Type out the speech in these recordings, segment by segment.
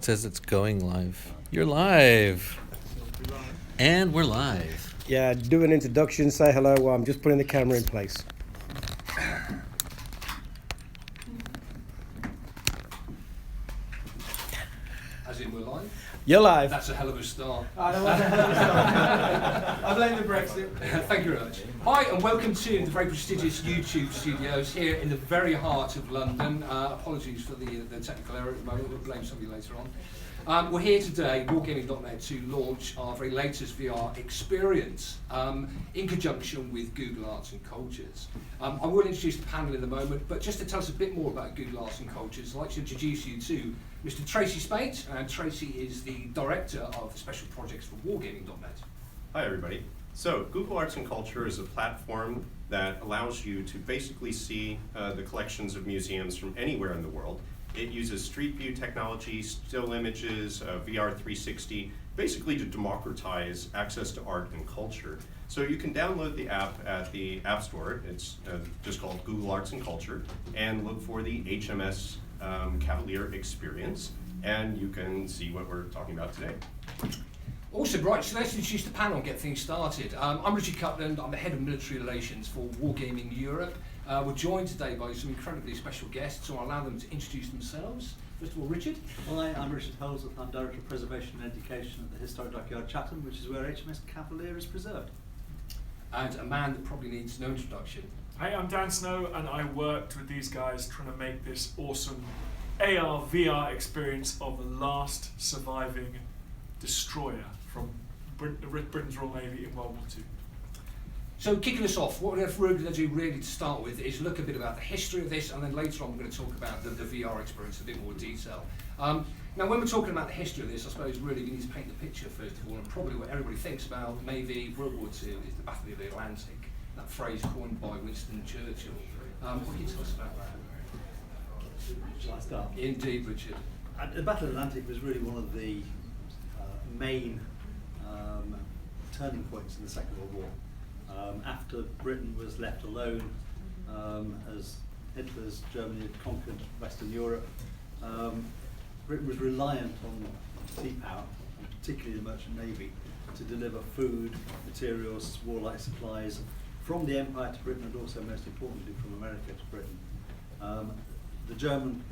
It says it's going live. You're live. And we're live. Yeah, do an introduction, say hello while I'm just putting the camera in place. As in we're live? You're live. That's a hell of a start. I blame the Brexit. Thank you very much. Hi and welcome to the very prestigious YouTube studios here in the very heart of London. Apologies for the technical error at the moment, we'll blame somebody later on. We're here today, wargaming.net, to launch our very latest VR experience in conjunction with Google Arts and Cultures. I will introduce the panel in a moment, but just to tell us a bit more about Google Arts and Cultures, I'd like to introduce you to Mr. Tracy Spate, and Tracy is the Director of Special Projects for wargaming.net. Hi everybody. So Google Arts and Culture is a platform that allows you to basically see the collections of museums from anywhere in the world. It uses Street View technology, still images, VR 360, basically to democratize access to art and culture. So you can download the app at the App Store, it's just called Google Arts and Culture, and look for the HMS Cavalier experience, and you can see what we're talking about today. Awesome, right, so let's introduce the panel and get things started. I'm Richard Cutland, I'm the Head of Military Relations for Wargaming Europe. We're joined today by some incredibly special guests, so I'll allow them to introduce themselves. First of all, Richard. Hi, I'm Richard Holsworth. I'm Director of Preservation and Education at the Historic Dockyard Chatham, which is where HMS Cavalier is preserved. And a man that probably needs no introduction. Hey, I'm Dan Snow, and I worked with these guys trying to make this awesome AR, VR experience of the last surviving destroyer from Britain's Royal Navy in World War II. So kicking us off, what we're going to do really to start with is look a bit about the history of this, and then later on we're going to talk about the VR experience in a bit more detail. Now when we're talking about the history of this, I suppose really we need to paint the picture first of all, and probably what everybody thinks about Navy World War II is the Battle of the Atlantic, that phrase coined by Winston Churchill. What can you tell us about that? Shall I start? Indeed, Richard. The Battle of the Atlantic was really one of the main turning points in the Second World War. After Britain was left alone, as Hitler's Germany had conquered Western Europe, Britain was reliant on sea power, and particularly the merchant navy, to deliver food, materials, warlike supplies from the Empire to Britain, and also most importantly from America to Britain. The German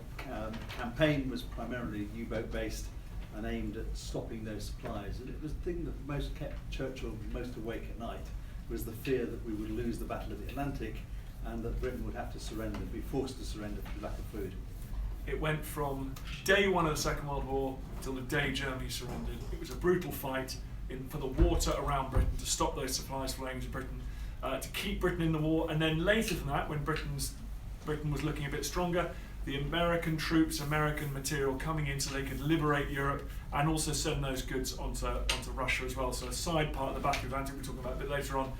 campaign was primarily U-boat based and aimed at stopping those supplies, and it was the thing that most kept Churchill most awake at night, was the fear that we would lose the Battle of the Atlantic and that Britain would have to surrender, be forced to surrender for the lack of food. It went from day one of the Second World War till the day Germany surrendered. It was a brutal fight for the water around Britain to stop those supplies flowing to Britain, to keep Britain in the war, and then later than that, when Britain was looking a bit stronger, the American troops, American material coming in so they could liberate Europe and also send those goods onto Russia as well. So a side part of the Battle of the Atlantic, we'll talk about a bit later on,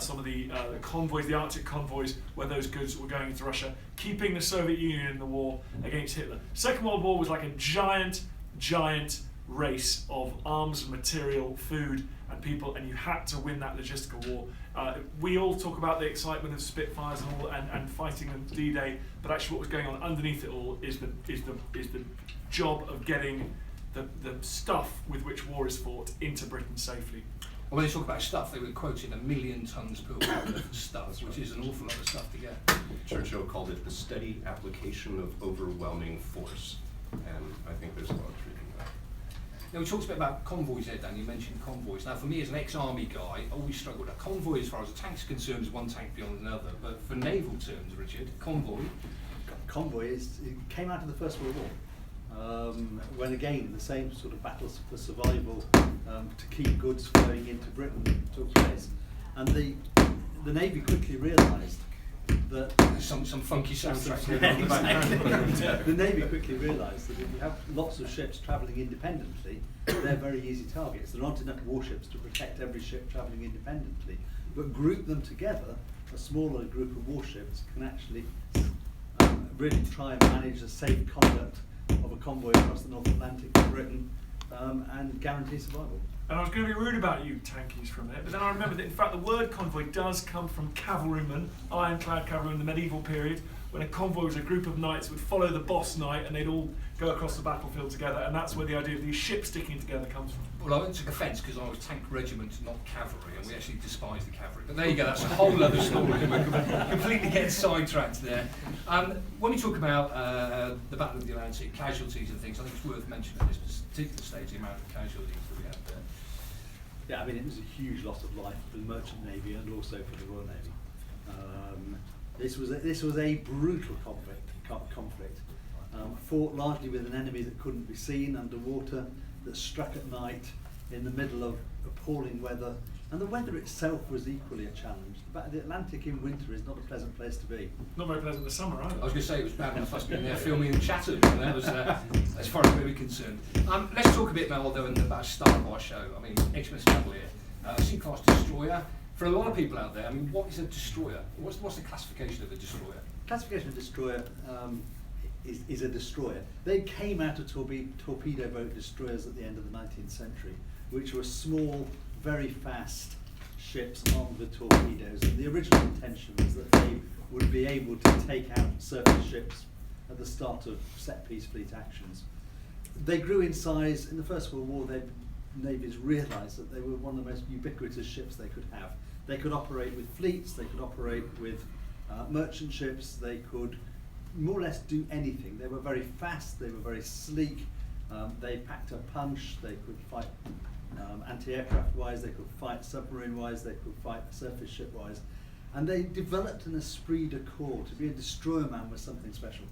some of the convoys, the Arctic convoys, where those goods were going into Russia, keeping the Soviet Union in the war against Hitler. Second World War was like a giant race of arms and material, food and people, and you had to win that logistical war. We all talk about the excitement of Spitfires and all, and fighting on D-Day, but actually what was going on underneath it all is the job of getting the stuff with which war is fought into Britain safely. And when they talk about stuff, they were quoting 1 million tonnes per week of stuff, which is an awful lot of stuff to get. Churchill called it the steady application of overwhelming force, and I think there's a lot of truth in that. Now we talked a bit about convoys there, Dan, you mentioned convoys. Now for me as an ex-army guy, I always struggled. A convoy as far as a tank's concerned is one tank beyond another, but for naval terms, Richard, convoy? Convoy it came out of the First World War, when again the same sort of battles for survival to keep goods flowing into Britain took place, and the Navy quickly realised that some funky soundtrack. The Navy quickly realised that if you have lots of ships travelling independently, they're very easy targets. There aren't enough warships to protect every ship travelling independently, but group them together, a smaller group of warships can actually really try and manage the safe conduct of a convoy across the North Atlantic to Britain and guarantee survival. And I was going to be rude about you tankies for a minute, but then I remembered that in fact the word convoy does come from cavalrymen, ironclad cavalrymen in the medieval period, when a convoy was a group of knights would follow the boss knight and they'd all go across the battlefield together, and that's where the idea of these ships sticking together comes from. Well, I went to offence because I was tank regiment, not cavalry, and we actually despise the cavalry. But there you go, that's a whole other story. We're completely getting sidetracked there. When we talk about the Battle of the Atlantic, casualties and things, I think it's worth mentioning at this particular stage the amount of casualties that we had there. Yeah, I mean, it was a huge loss of life for the Merchant Navy and also for the Royal Navy. This was a brutal conflict. Fought largely with an enemy that couldn't be seen underwater, that struck at night in the middle of appalling weather, and the weather itself was equally a challenge. The Atlantic in winter is not a pleasant place to be. Not very pleasant in the summer either. I was going to say it was bad enough us being there filming in Chatham, and that was as far as we were concerned. Let's talk a bit now, though, about the start of our show. I mean, HMS Cavalier, sea-class destroyer. For a lot of people out there, I mean, what is a destroyer? What's the classification of a destroyer? Classification of destroyer is a destroyer. They came out of torpedo boat destroyers at the end of the 19th century, which were small, very fast ships armed with torpedoes. And the original intention was that they would be able to take out surface ships at the start of set-piece fleet actions. They grew in size. In the First World War, their navies realised that they were one of the most ubiquitous ships they could have. They could operate with fleets, they could operate with merchant ships, they could more or less do anything. They were very fast, they were very sleek, they packed a punch, they could fight anti-aircraft wise, they could fight submarine wise, they could fight surface ship wise. And they developed an esprit de corps. To be a destroyer man was something special.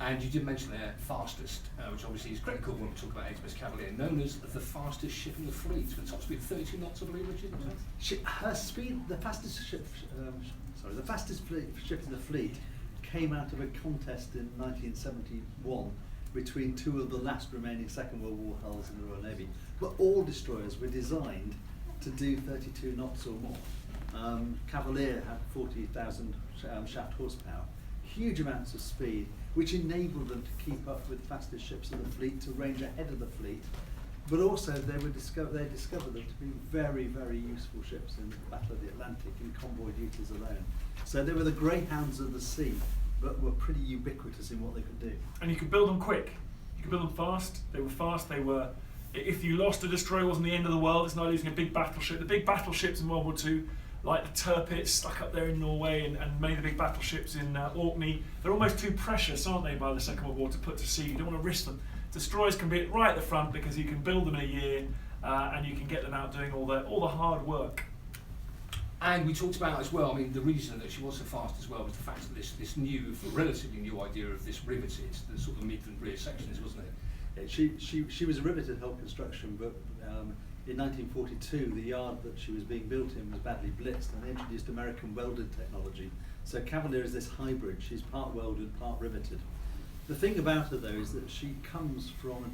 And you did mention there fastest, which obviously is critical when we talk about HMS Cavalier, known as the fastest ship in the fleet, with top speed 32 knots, I believe, Richard. Her speed, the fastest ship in the fleet came out of a contest in 1971 between two of the last remaining Second World War hulls in the Royal Navy. But all destroyers were designed to do 32 knots or more. Cavalier had 40,000 shaft horsepower, huge amounts of speed, which enabled them to keep up with the fastest ships in the fleet, to range ahead of the fleet. But also they discovered them to be very, very useful ships in the Battle of the Atlantic in convoy duties alone. So they were the greyhounds of the sea, but were pretty ubiquitous in what they could do. And you could build them quick. You could build them fast. They were fast. They were. If you lost a destroyer, it wasn't the end of the world. It's not losing a big battleship. The big battleships in World War II, like the Tirpitz stuck up there in Norway, and many of the big battleships in Orkney, they're almost too precious, aren't they, by the Second World War to put to sea. You don't want to risk them. Destroyers can be right at the front because you can build them in a year, and you can get them out doing all the hard work. And we talked about as well, I mean, the reason that she was so fast as well was the fact that this new, relatively new idea of this riveted, the sort of mid and rear sections, wasn't it? She was a riveted hull construction, but in 1942 the yard that she was being built in was badly blitzed, and they introduced American welded technology. So Cavalier is this hybrid. She's part welded, part riveted. The thing about her though is that she comes from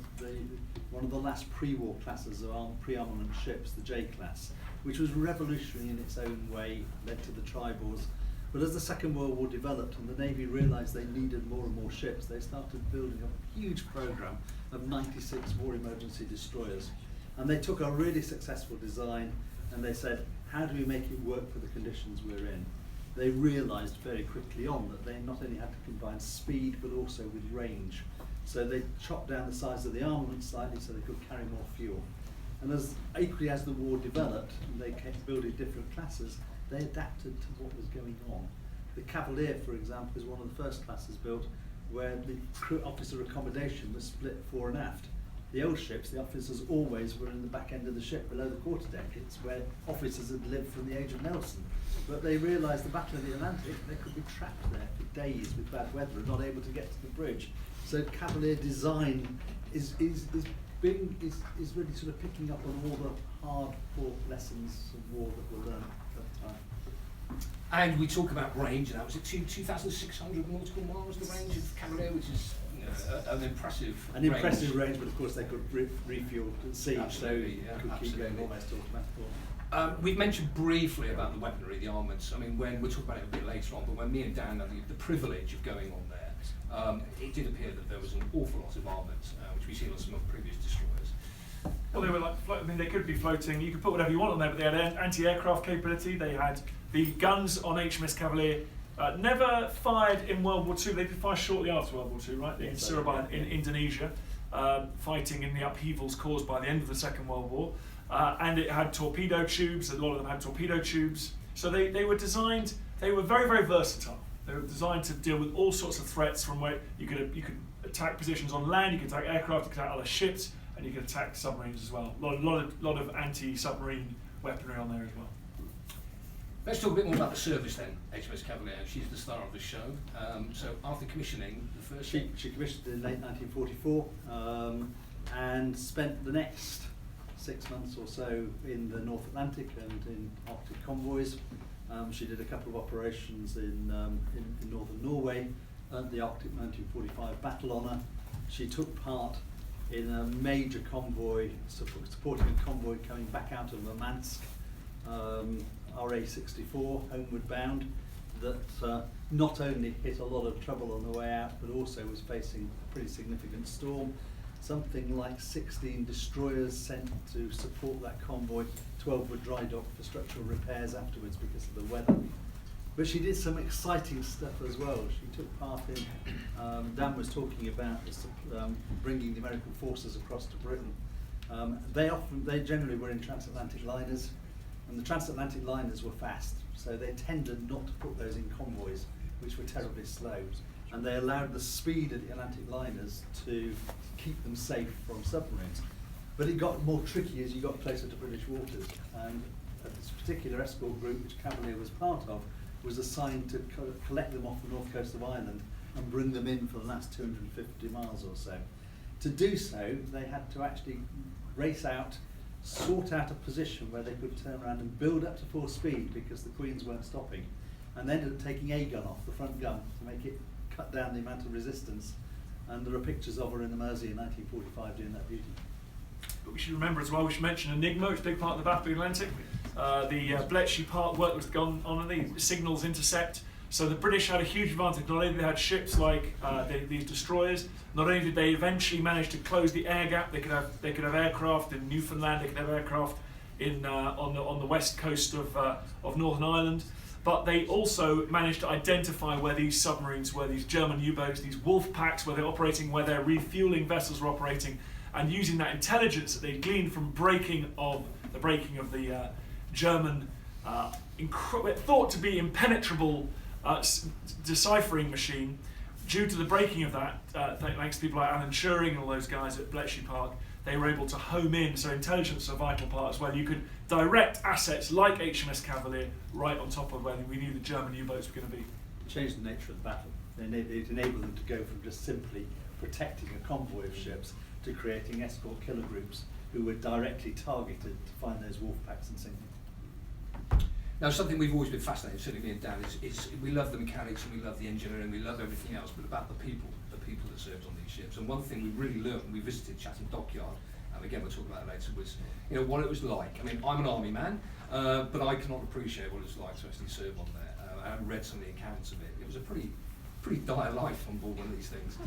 one of the last pre-war classes of pre-armament ships, the J class, which was revolutionary in its own way, led to the tri-wars. But as the Second World War developed and the Navy realised they needed more and more ships, they started building a huge programme of 96 war emergency destroyers. And they took a really successful design and they said, how do we make it work for the conditions we're in? They realised very quickly on that they not only had to combine speed but also with range. So they chopped down the size of the armament slightly so they could carry more fuel. And equally as the war developed and they kept building different classes, they adapted to what was going on. The Cavalier, for example, is one of the first classes built where the crew officer accommodation was split fore and aft. The old ships, the officers always were in the back end of the ship below the quarterdeck. It's where officers had lived from the age of Nelson. But they realised the Battle of the Atlantic, they could be trapped there for days with bad weather and not able to get to the bridge. So Cavalier design is really sort of picking up on all the hard-fought lessons of war that were learned at the time. And we talk about range, and that was it 2,600 nautical miles, the range of Cavalier, which is an impressive range, but of course they could refuel at sea, absolutely, so could keep going almost automatically. We've mentioned briefly about the weaponry, the armaments. I mean, when we'll talk about it a bit later on, but when me and Dan had the privilege of going on there, it did appear that there was an awful lot of armaments, which we've seen on some of the previous destroyers. Well, they were like, I mean, they could be floating. You could put whatever you want on there, but they had anti-aircraft capability. They had the guns on HMS Cavalier Never fired in World War II. They did fire shortly after World War II, right? In Yes, Surabaya, yeah. in Indonesia, fighting in the upheavals caused by the end of the Second World War. And it had torpedo tubes. A lot of them had torpedo tubes. So they were designed. They were very, very versatile. They were designed to deal with all sorts of threats. From where you could attack positions on land, you could attack aircraft, you could attack other ships, and you could attack submarines as well. Lot of anti-submarine weaponry on there as well. Let's talk a bit more about the service then, HMS Cavalier. She's the star of the show. So after commissioning, the first She commissioned in late 1944 and spent the next 6 months or so in the North Atlantic and in Arctic convoys. She did a couple of operations in northern Norway, the Arctic 1945 Battle Honour. She took part in a major convoy, supporting a convoy coming back out of Murmansk, RA-64, homeward bound, that not only hit a lot of trouble on the way out, but also was facing a pretty significant storm. Something like 16 destroyers sent to support that convoy. 12 were dry docked for structural repairs afterwards because of the weather. But she did some exciting stuff as well. She took part in, Dan was talking about bringing the American forces across to Britain. They generally were in transatlantic liners, and the transatlantic liners were fast, so they tended not to put those in convoys, which were terribly slow. And they allowed the speed of the Atlantic liners to keep them safe from submarines. But it got more tricky as you got closer to British waters, and this particular escort group, which Cavalier was part of, was assigned to collect them off the north coast of Ireland and bring them in for the last 250 miles or so. To do so, they had to actually race out, sort out a position where they could turn around and build up to full speed because the Queens weren't stopping, and they ended up taking a gun off, the front gun, to make it cut down the amount of resistance. And there are pictures of her in the Mersey in 1945 doing that duty. But we should remember as well, we should mention Enigma, which is a big part of the Battle of the Atlantic. The Bletchley Park work was gone on, the signals intercept. So the British had a huge advantage. Not only did they had ships like these destroyers, not only did they eventually manage to close the air gap, they could have aircraft in Newfoundland, they could have aircraft in on the west coast of Northern Ireland. But they also managed to identify where these submarines were, these German U-boats, these wolf packs, where they're operating, where their refueling vessels were operating, and using that intelligence that they gleaned from the breaking of the German, thought to be impenetrable deciphering machine. Due to the breaking of that, thanks to people like Alan Turing and all those guys at Bletchley Park, they were able to home in. So intelligence is a vital part as well. You could direct assets like HMS Cavalier right on top of where we knew the German U-boats were going to be. It changed the nature of the battle. It enabled them to go from just simply protecting a convoy of ships to creating escort killer groups who were directly targeted to find those wolf packs and sink them. Now, something we've always been fascinated, certainly me and Dan, is we love the mechanics and we love the engineering, we love everything else, but about the people that served on these ships. And one thing we really learned when we visited Chatham Dockyard, and again we'll talk about it later, was what it was like. I mean, I'm an army man, but I cannot appreciate what it's like to actually serve on there. I read some of the accounts of it. It was a pretty dire life on board one of these things.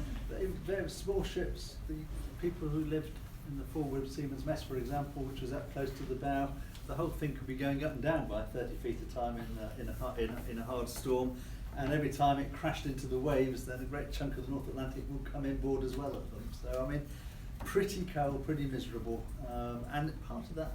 They were small ships. The people who lived in the forward seaman's mess, for example, which was up close to the bow, the whole thing could be going up and down by 30 feet at a time in a hard storm, and every time it crashed into the waves, then a great chunk of the North Atlantic would come inboard as well at them. So I mean, pretty cold, pretty miserable, and part of that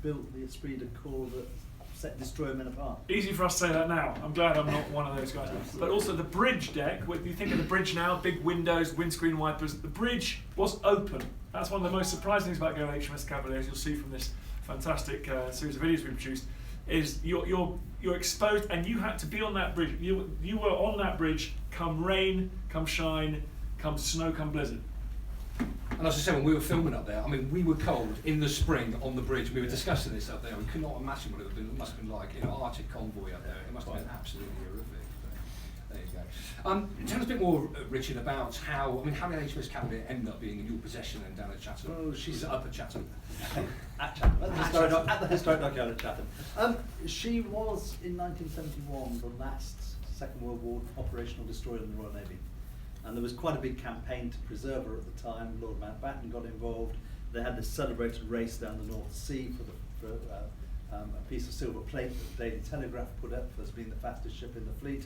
built the esprit de corps that set destroyermen apart. Easy for us to say that now. I'm glad I'm not one of those guys. But also the bridge deck, when you think of the bridge now, big windows, windscreen wipers, the bridge was open. That's one of the most surprising things about going to HMS Cavalier, as you'll see from this fantastic series of videos we produced, is you're exposed, and you had to be on that bridge. You were on that bridge come rain, come shine, come snow, come blizzard. And as I said, when we were filming up there, I mean, we were cold in the spring on the bridge. We were discussing this up there. We could not imagine what it would have been. It must have been like Arctic convoy up there. It must have been absolutely horrific. But there you go. Tell us a bit more, Richard, about how did HMS Cavalier end up being in your possession and down at Chatham? Oh, she's up at Chatham. At Chatham, at the historic dockyard at Chatham. She was in 1971 the last Second World War operational destroyer in the Royal Navy. And there was quite a big campaign to preserve her at the time. Lord Mountbatten got involved. They had this celebrated race down the North Sea for a piece of silver plate that the Daily Telegraph put up as being the fastest ship in the fleet.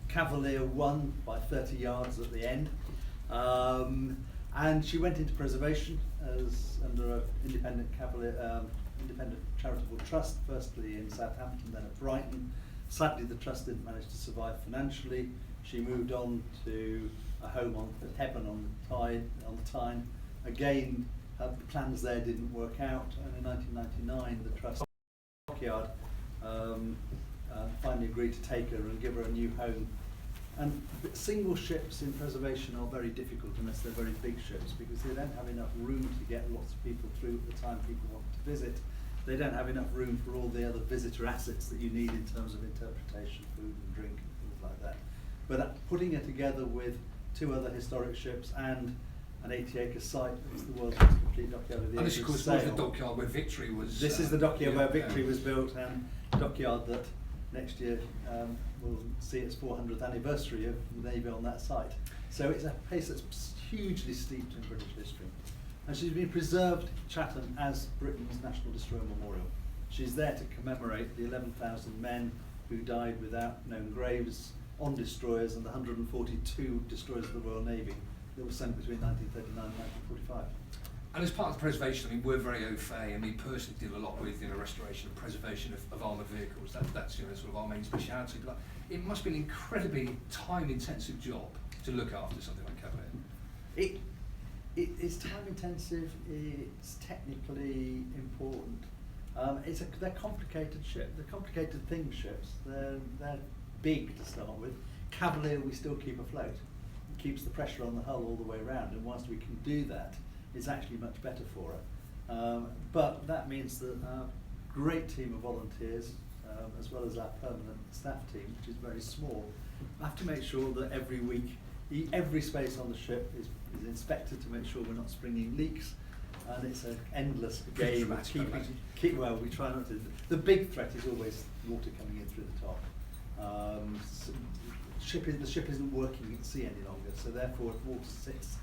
Cavalier won by 30 yards at the end. And she went into preservation as under an independent independent charitable trust, firstly in Southampton, then at Brighton. Sadly, the trust didn't manage to survive financially. She moved on to a home at Hebburn on the Tyne. Again, the plans there didn't work out, and in 1999, the trust dockyard finally agreed to take her and give her a new home. And single ships in preservation are very difficult unless they're very big ships, because they don't have enough room to get lots of people through at the time people want to visit. They don't have enough room for all the other visitor assets that you need in terms of interpretation, food and drink and things like that. But putting it together with 2 other historic ships and an 80-acre site, it's the world's most complete dockyard of the And age this, of of course, was sail. the dockyard where Victory was. This is the dockyard yeah, where Victory yeah. was built, and dockyard that next year will see its 400th anniversary of the Navy on that site. So it's a place that's hugely steeped in British history. And she's been preserved, Chatham, as Britain's National Destroyer Memorial. She's there to commemorate the 11,000 men who died without known graves on destroyers and the 142 destroyers of the Royal Navy that were sent between 1939 and 1945. And as part of the preservation, I mean, we're very au fait. I mean, personally deal a lot with restoration and preservation of armoured vehicles. That's sort of our main speciality. But it must be an incredibly time-intensive job to look after something like Cavalier. It's time intensive. It's technically important. They're complicated ships. They're complicated thing ships. They're big to start with. Cavalier we still keep afloat. It keeps the pressure on the hull all the way around, and whilst we can do that, it's actually much better for her. But that means that our great team of volunteers, as well as our permanent staff team, which is very small, have to make sure that every week, every space on the ship is inspected to make sure we're not springing leaks. And it's an endless Pretty game of dramatic, well, we try not to. The big threat is always water coming in through the top. The ship isn't working at sea any longer, so therefore if water sits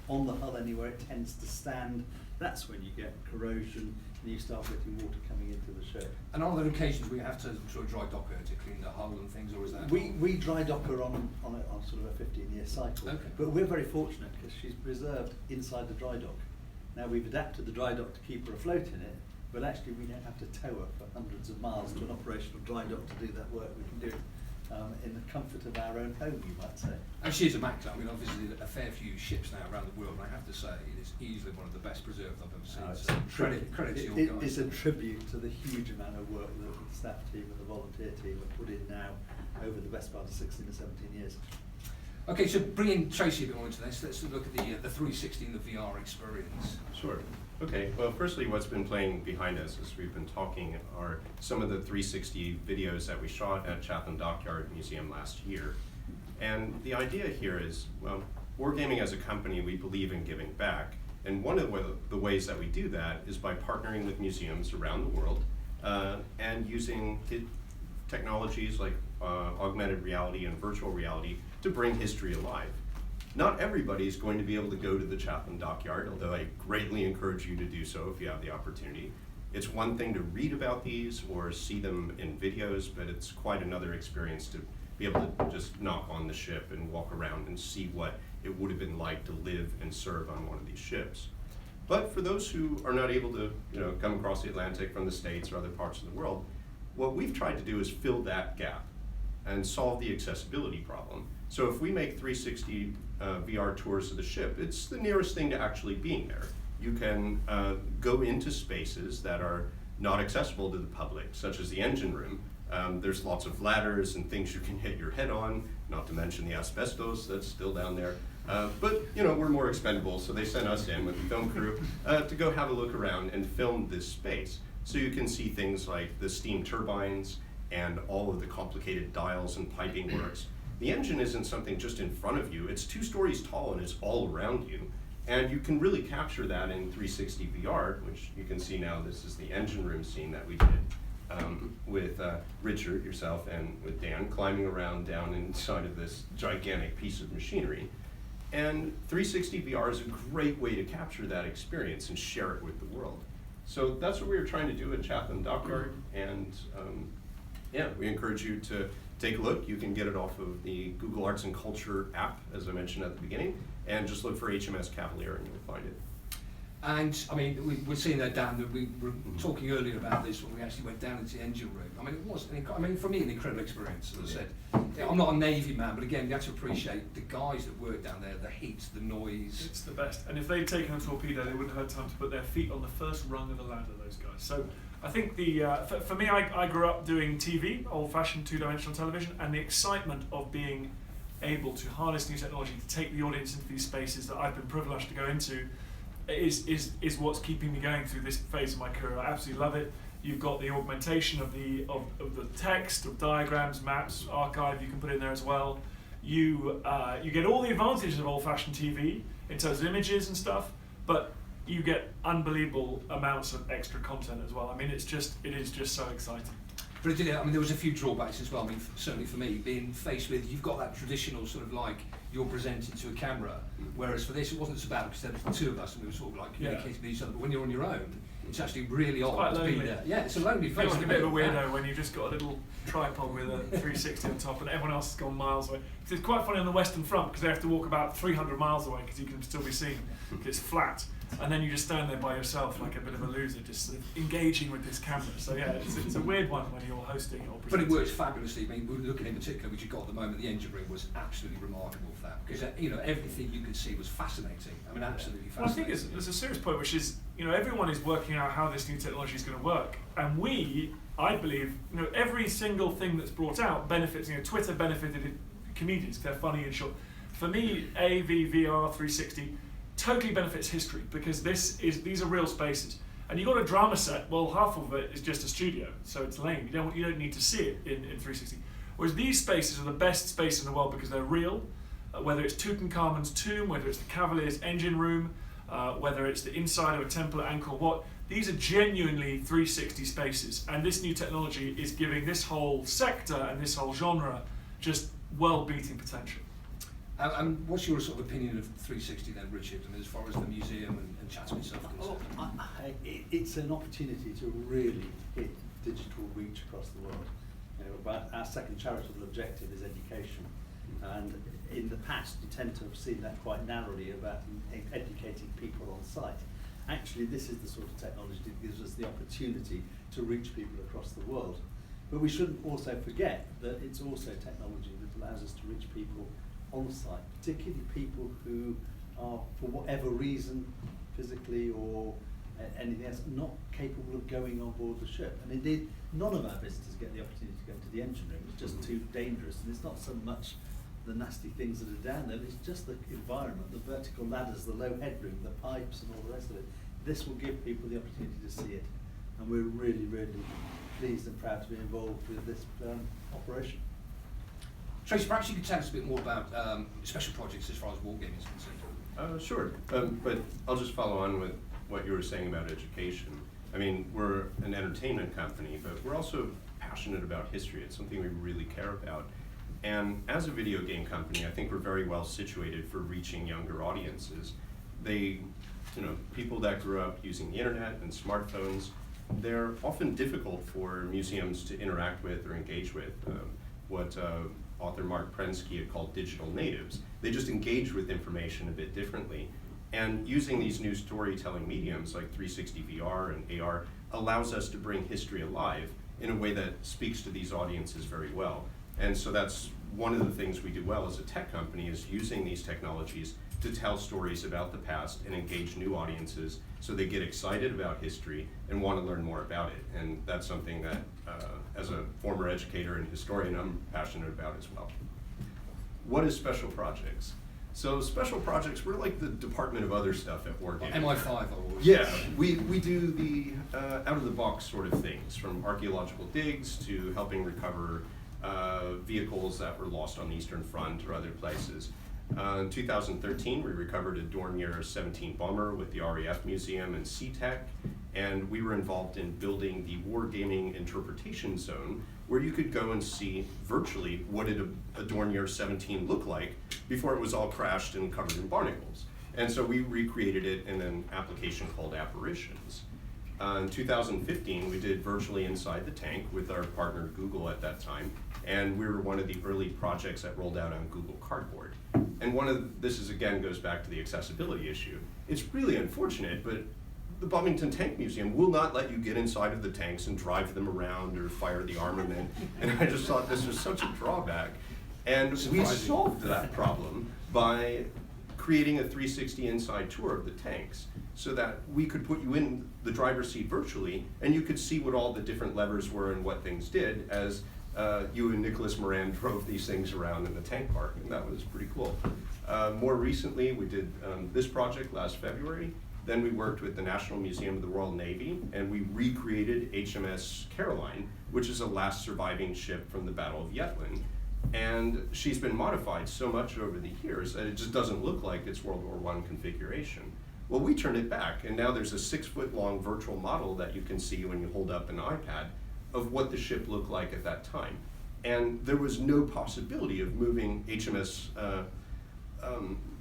on the hull anywhere, it tends to stand. That's when you get corrosion and you start getting water coming into the ship. And are there occasions where you have to sort of dry dock her to clean the hull and things, or is that? We dry dock her on sort of a 15-year cycle, Okay. but we're very fortunate because she's preserved inside the dry dock. Now we've adapted the dry dock to keep her afloat in it, but actually we don't have to tow her for hundreds of miles to an operational dry dock to do that work. We can do it in the comfort of our own home, you might say. And she's a Magda. I mean, obviously a fair few ships now around the world, and I have to say it is easily one of the best preserved I've ever seen. So credit to your guys. It's a tribute to the huge amount of work that the staff team and the volunteer team have put in now over the best part of 16 or 17 years. Okay, so bringing Tracy a bit more into this, let's look at the 360 and the VR experience. Sure. Okay, well, firstly, what's been playing behind us as we've been talking are some of the 360 videos that we shot at Chatham Dockyard Museum last year. And the idea here is, well, Wargaming as a company, we believe in giving back. And one of the ways that we do that is by partnering with museums around the world and using technologies like augmented reality and virtual reality to bring history alive. Not everybody is going to be able to go to the Chatham Dockyard, although I greatly encourage you to do so if you have the opportunity. It's one thing to read about these or see them in videos, but it's quite another experience to be able to just knock on the ship and walk around and see what it would have been like to live and serve on one of these ships. But for those who are not able to come across the Atlantic from the States or other parts of the world, what we've tried to do is fill that gap and solve the accessibility problem. So if we make 360 VR tours of the ship, it's the nearest thing to actually being there. You can go into spaces that are not accessible to the public, such as the engine room. There's lots of ladders and things you can hit your head on, not to mention the asbestos that's still down there. But we're more expendable, so they sent us in with the film crew to go have a look around and film this space. So you can see things like the steam turbines and all of the complicated dials and piping works. The engine isn't something just in front of you, it's 2 stories tall and it's all around you. And you can really capture that in 360 VR, which you can see now. This is the engine room scene that we did with Richard, yourself, and with Dan, climbing around down inside of this gigantic piece of machinery. And 360 VR is a great way to capture that experience and share it with the world. So that's what we were trying to do at Chatham Dockyard, and yeah, we encourage you to take a look. You can get it off of the Google Arts and Culture app, as I mentioned at the beginning, and just look for HMS Cavalier and you'll find it. And I mean, we're seeing there, Dan, that we were talking earlier about this when we actually went down into the engine room. I mean, it was, for me, an incredible experience, as I said. I'm not a Navy man, but again, you have to appreciate the guys that work down there, the heat, the noise. It's the best. And if they'd taken a torpedo, they wouldn't have had time to put their feet on the first rung of the ladder, those guys. So I think for me, I grew up doing TV, old-fashioned two-dimensional television, and the excitement of being able to harness new technology to take the audience into these spaces that I've been privileged to go into is what's keeping me going through this phase of my career. I absolutely love it. You've got the augmentation of the text, of diagrams, maps, archive you can put in there as well. You get all the advantages of old-fashioned TV in terms of images and stuff, but you get unbelievable amounts of extra content as well. I mean, it is just so exciting. But there was a few drawbacks as well. I mean, certainly for me, being faced with, you've got that traditional sort of like, you're presenting to a camera, whereas for this it wasn't so bad because there was two of us and we were sort of like communicating with each other, but when you're on your own, it's actually really odd to be there. Yeah, it's a lonely You face. feel like a bit of a weirdo when you've just got a little tripod with a 360 on top and everyone else has gone miles away. It's quite funny on the Western Front because they have to walk about 300 miles away because you can still be seen. It's flat. And then you just stand there by yourself like a bit of a loser, just sort of engaging with this camera. So yeah, it's a weird one when you're hosting or presenting. But it works fabulously. I mean, we're looking in particular, which you got at the moment, the engine room was absolutely remarkable for that. Because, everything you could see was fascinating. I mean, absolutely fascinating. Well, I think there's a serious point, which is, everyone is working out how this new technology is going to work. And I believe, every single thing that's brought out benefits, Twitter benefited comedians, they're funny and short. For me, AV, VR, 360, totally benefits history because these are real spaces. And you've got a drama set, well, half of it is just a studio, so it's lame. You don't need to see it in 360. Whereas these spaces are the best space in the world because they're real, whether it's Tutankhamun's tomb, whether it's the Cavalier's engine room, whether it's the inside of a temple at Angkor Wat. These are genuinely 360 spaces, and this new technology is giving this whole sector and this whole genre just world-beating potential. And what's your sort of opinion of 360 then, Richard, as far as the museum and Chatham itself is concerned? It's an opportunity to really hit digital reach across the world. But our second charitable objective is education. And in the past, you tend to have seen that quite narrowly about educating people on site. Actually, this is the sort of technology that gives us the opportunity to reach people across the world. But we shouldn't also forget that it's also technology that allows us to reach people on site, particularly people who are, for whatever reason, physically or anything else, not capable of going on board the ship. And indeed, none of our visitors get the opportunity to go to the engine room. It's just too dangerous. And it's not so much the nasty things that are down there, it's just the environment, the vertical ladders, the low headroom, the pipes and all the rest of it. This will give people the opportunity to see it. And we're really, really pleased and proud to be involved with this operation. Tracy, perhaps you could tell us a bit more about special projects as far as wargaming is concerned. Sure, but I'll just follow on with what you were saying about education. I mean, we're an entertainment company, but we're also passionate about history. It's something we really care about. And as a video game company, I think we're very well situated for reaching younger audiences. People that grew up using the internet and smartphones, they're often difficult for museums to interact with or engage with. What author Mark Prensky had called digital natives. They just engage with information a bit differently. And using these new storytelling mediums like 360 VR and AR allows us to bring history alive in a way that speaks to these audiences very well. And so that's one of the things we do well as a tech company, is using these technologies to tell stories about the past and engage new audiences so they get excited about history and want to learn more about it. And that's something that, as a former educator and historian, I'm passionate about as well. What is special projects? So special projects, we're like the department of other stuff at Wargaming. MI5 always. Yeah, we do the out-of-the-box sort of things, from archaeological digs to helping recover vehicles that were lost on the Eastern Front or other places. In 2013, we recovered a Dornier 17 bomber with the RAF Museum and SeaTech, and we were involved in building the Wargaming Interpretation Zone, where you could go and see virtually what did a Dornier 17 look like before it was all crashed and covered in barnacles. And so we recreated it in an application called Apparitions. In 2015, we did virtually inside the tank with our partner Google at that time, and we were one of the early projects that rolled out on Google Cardboard. And this is again goes back to the accessibility issue. It's really unfortunate, but the Bovington Tank Museum will not let you get inside of the tanks and drive them around or fire the armament. And I just thought this was such a drawback. And we solved that problem by creating a 360 inside tour of the tanks so that we could put you in the driver's seat virtually and you could see what all the different levers were and what things did as you and Nicholas Moran drove these things around in the tank park, and that was pretty cool. More recently, we did this project last February. Then we worked with the National Museum of the Royal Navy, and we recreated HMS Cavalier, which is the last surviving ship from the Battle of Jutland. And she's been modified so much over the years that it just doesn't look like it's World War I configuration. Well, we turned it back, and now there's a 6-foot-long virtual model that you can see when you hold up an iPad of what the ship looked like at that time. And there was no possibility of moving HMS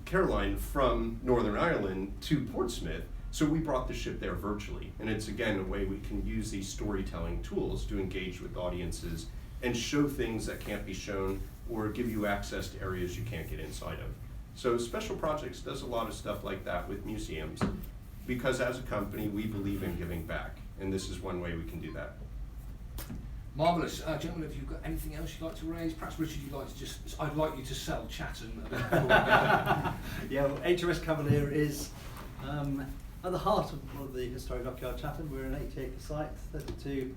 Caroline from Northern Ireland to Portsmouth, so we brought the ship there virtually. And it's again a way we can use these storytelling tools to engage with audiences and show things that can't be shown or give you access to areas you can't get inside of. So Special Projects does a lot of stuff like that with museums because as a company we believe in giving back, and this is one way we can do that. Marvellous. Gentlemen, have you got anything else you'd like to raise? Perhaps Richard, you'd like to I'd like you to sell Chatham a bit before we go. Yeah, well, HMS Cavalier is at the heart of the historic dockyard Chatham. We're an 80-acre site, 32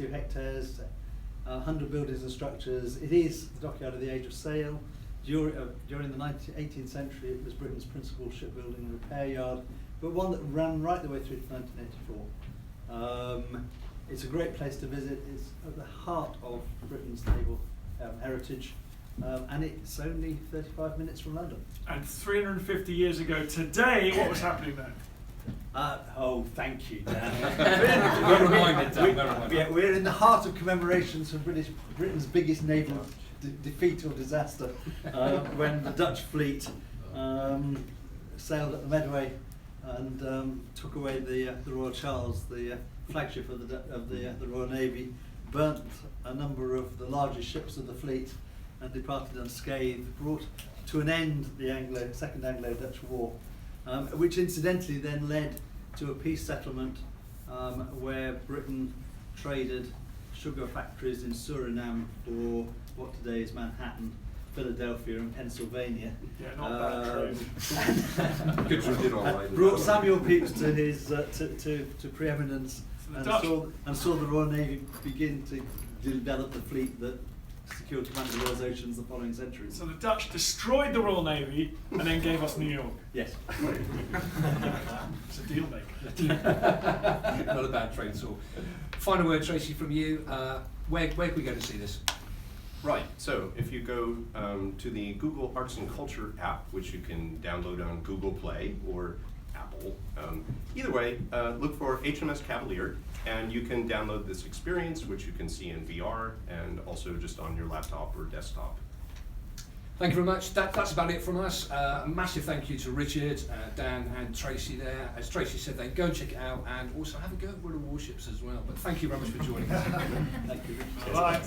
hectares, 100 buildings and structures. It is the dockyard of the Age of Sail. During the 18th century, it was Britain's principal shipbuilding and repair yard, but one that ran right the way through to 1984. It's a great place to visit. It's at the heart of Britain's naval heritage, and it's only 35 minutes from London. And 350 years ago today, what was happening then? Oh, thank you, Dan. Well reminded, Dan, well reminded. Yeah, we're in the heart of commemorations for Britain's biggest naval defeat or disaster, when the Dutch fleet sailed at the Medway and took away the Royal Charles, the flagship of the Royal Navy, burnt a number of the largest ships of the fleet and departed unscathed, brought to an end the Second Anglo-Dutch War, which incidentally then led to a peace settlement where Britain traded sugar factories in Suriname for what today is Manhattan, Philadelphia and Pennsylvania. Yeah, not bad trade. Good for did all right. Brought Samuel Pepys to his to preeminence and Dutch- saw the Royal Navy begin to develop the fleet that secured command of the world's oceans the following centuries. So the Dutch destroyed the Royal Navy and then gave us New York. Yes. It's a deal maker. Not a bad trade at all. Final word, Tracy, from you. Where can we go to see this? Right, so if you go to the Google Arts and Culture app, which you can download on Google Play or Apple, either way, look for HMS Cavalier, and you can download this experience, which you can see in VR and also just on your laptop or desktop. Thank you very much. That's about it from us. A massive thank you to Richard, Dan and Tracy there. As Tracy said, then go and check it out and also have a go at Warships as well. But thank you very much for joining us. Thank you. Bye.